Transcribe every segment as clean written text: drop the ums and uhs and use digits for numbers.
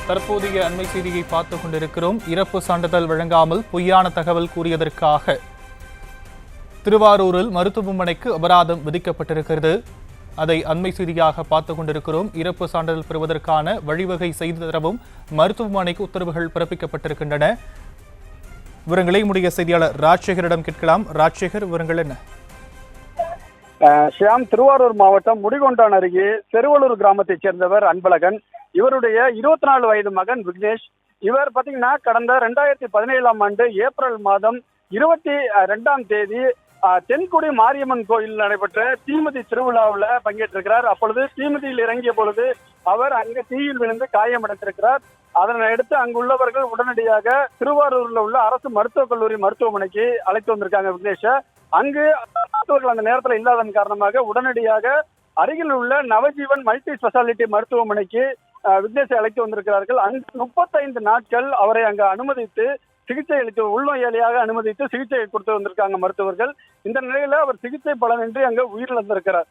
தற்போதைய அண்மை செய்தியை பார்த்துக் கொண்டிருக்கிறோம். இறப்பு சான்றிதழ் வழங்காமல் பொய்யான தகவல் கூறியதற்காக திருவாரூரில் மருத்துவமனைக்கு அபராதம் விதிக்கப்பட்டிருக்கிறது. அதை அண்மை செய்தியாக பார்த்துக் கொண்டிருக்கிறோம். இறப்பு சான்றிதழ் பெறுவதற்கான வழிவகை செய்து தரவும் மருத்துவமனைக்கு உத்தரவுகள் பிறப்பிக்கப்பட்டிருக்கின்றன. விவரங்களை முடிய செய்தியாளர் ராஜசேகரிடம் கேட்கலாம். ராஜசேகர், விவரங்கள் என்ன? ஷியாம், திருவாரூர் மாவட்டம் முடிகொண்டான் அருகே செருவலூர் கிராமத்தைச் சேர்ந்தவர் அன்பழகன். இவருடைய 24 வயது மகன் விக்னேஷ். இவர் பாத்தீங்கன்னா கடந்த 2017ஆம் ஆண்டு ஏப்ரல் மாதம் 22ஆம் தேதி தென்குடி மாரியம்மன் கோயில் நடைபெற்ற தீமிதி திருவிழாவில் பங்கேற்றிருக்கிறார். அப்பொழுது தீமிதியில் இறங்கிய பொழுது அவர் அங்கு தீயில் விழுந்து காயமடைந்திருக்கிறார். அதனை அடுத்து அங்குள்ளவர்கள் உடனடியாக திருவாரூரில் உள்ள அரசு மருத்துவக் கல்லூரி மருத்துவமனைக்கு அழைத்து வந்திருக்காங்க விக்னேஷை. அங்கு மருத்துவர்கள் அந்த நேரத்தில் இல்லாதன் காரணமாக உடனடியாக அருகில் உள்ள நவஜீவன் மல்டி ஸ்பெஷாலிட்டி மருத்துவமனைக்கு விக்னேஷை அழைத்து வந்திருக்கிறார்கள். அங்கு 35 நாட்கள் அவரை அங்கு அனுமதித்து சிகிச்சை அளித்து உள்நோயாளியாக அனுமதித்து சிகிச்சை கொடுத்து வந்திருக்காங்க மருத்துவர்கள். இந்த நிலையில அவர் சிகிச்சை பலனின்றி அங்கு உயிரிழந்திருக்கிறார்.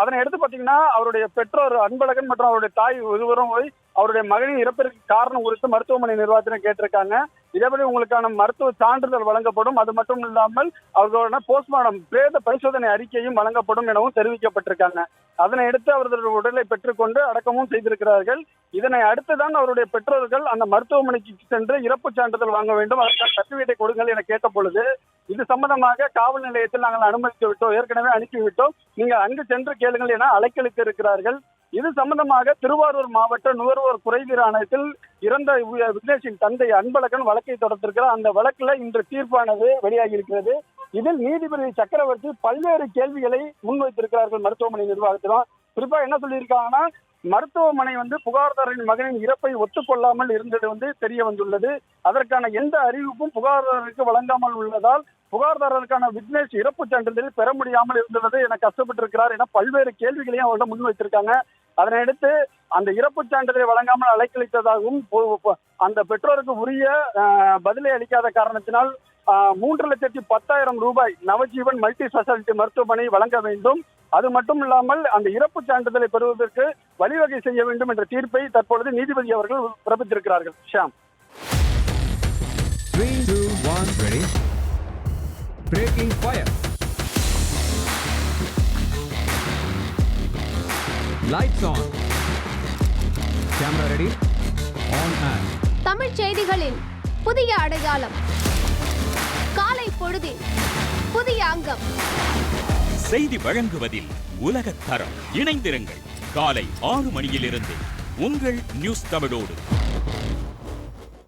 அதனை எடுத்து பாத்தீங்கன்னா அவருடைய பெற்றோர் அன்பழகன் மற்றும் அவருடைய தாய் இருவரும் போய் அவருடைய மகனின் இறப்பிற்கு காரணம் குறித்து மருத்துவமனை நிர்வாகத்தினை கேட்டிருக்காங்க. இதேபடி உங்களுக்கான மருத்துவ சான்றிதழ் வழங்கப்படும், அது மட்டும் இல்லாமல் அவர்களோட போஸ்ட்மார்டம் பிரேத பரிசோதனை அறிக்கையும் வழங்கப்படும் எனவும் தெரிவிக்கப்பட்டிருக்காங்க. அதனை அடுத்து அவர்களுடைய உடலை பெற்றுக்கொண்டு அடக்கமும் செய்திருக்கிறார்கள். இதனை அடுத்துதான் அவருடைய பெற்றோர்கள் அந்த மருத்துவமனைக்கு சென்று இறப்பு சான்றிதழ் வாங்க வேண்டும், அதற்கான சர்டிபிகேட்டை கொடுங்கள் என கேட்ட பொழுது இது சம்பந்தமாக காவல் நிலையத்தில் நாங்கள் அனுமதித்து விட்டோம், ஏற்கனவே அனுப்பிவிட்டோம், நீங்க அங்கு சென்று கேளுங்கள் என அழைக்கழித்து இருக்கிறார்கள். இது சம்பந்தமாக திருவாரூர் மாவட்ட நுகர்வோர் குறைதீர் ஆணையத்தில் இறந்த விக்னேஷின் தந்தை அன்பழகன் வழக்கை தொடர்ந்திருக்கிறார். அந்த வழக்குல இன்று தீர்ப்பானது வெளியாகி இருக்கிறது. இதில் நீதிபதி சக்கரவர்த்தி பல்வேறு கேள்விகளை முன்வைத்திருக்கிறார்கள் மருத்துவமனை நிர்வாகத்திலும். குறிப்பா என்ன சொல்லியிருக்காங்கன்னா, மருத்துவமனை புகார்தாரரின் மகனின் இறப்பை ஒத்துக்கொள்ளாமல் இருந்தது தெரிய வந்துள்ளது. அதற்கான எந்த அறிவிப்பும் புகார்தாரருக்கு வழங்காமல் உள்ளதால் புகார்தாரருக்கான விக்னேஷ் இறப்பு சான்றிதழ் பெற முடியாமல் இருந்தது என கஷ்டப்பட்டிருக்கிறார் என பல்வேறு கேள்விகளையும் அவர்கள் முன்வைத்திருக்காங்க. அதனை அடுத்து அந்த இறப்பு சான்றிதழை வழங்காமல் அலைக்கழித்ததாகவும் அந்த பெற்றோருக்கு உரிய பதிலை அளிக்காத காரணத்தினால் 3,10,000 ரூபாய் நவஜீவன் மல்டி ஸ்பெஷாலிட்டி மருத்துவமனை வழங்க வேண்டும், அது மட்டும் இல்லாமல் அந்த இறப்பு சான்றிதழை பெறுவதற்கு வழிவகை செய்ய வேண்டும் என்ற தீர்ப்பை தற்பொழுது நீதிபதி அவர்கள் பிறப்பித்திருக்கிறார்கள். Sham. 3, 2, 1, ready. Breaking fire. Lights on. Camera ready. On and. Tamil செய்திகளின் புதிய அடையாளம். காலை பொழுதில் புதிய அங்கம். செய்தி வழங்குவதில் உலகத் தரம். இணைந்திருங்கள். காலை 6 மணியிலிருந்து உங்கள் நியூஸ் தமிழோடு.